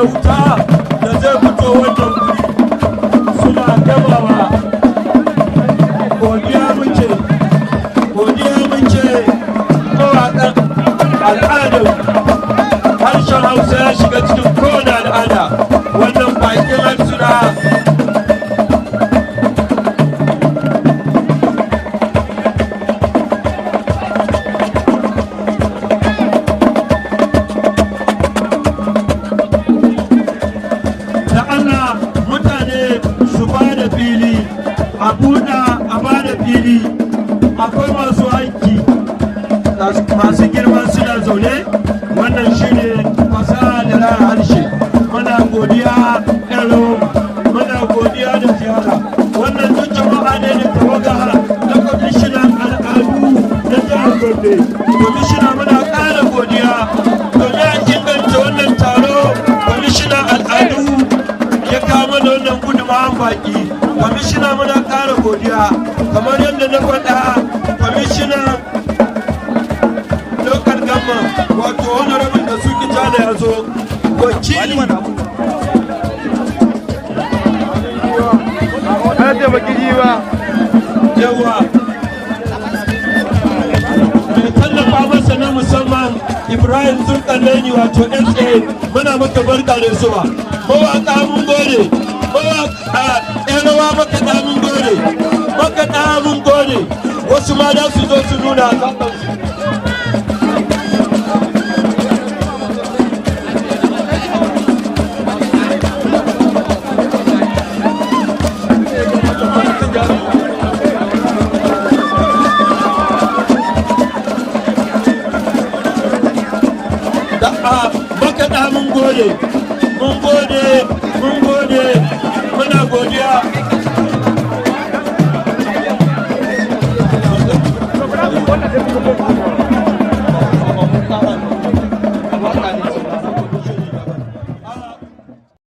wuta da zai fito wannan guri suna gabawa godiya muke mawaƙan al'adar harshen hausa ya shiga cikin kowane al'ada wannan bakin harsuna a buɗa a ba da fili akwai masu aiki masu girma suna zaune wannan shine fasaha da raya harshe muna godiya yaro muna godiya da ziyara wannan duk jama'a ne da tawaga na kwamishinan al'adu na jihar Gombe kwamishina muna ƙara godiya domin a inganta wannan taro kwamishinan al'adu ya kama da wannan gudunmawar baki kwamishina muna ƙara godiya kamar yadda na faɗa kwamishinan local government wato honorable da suke jana ya zo wakili yawa mai tallafa masa na musamman Ibrahim Zulkarnaini wato SA muna maka barka da zuwa mawaƙa mun gode mawaƙa ƴan rawa makaɗa mun gode wasu ma da su zo su nuna kansu makaɗa mun gode muna godiya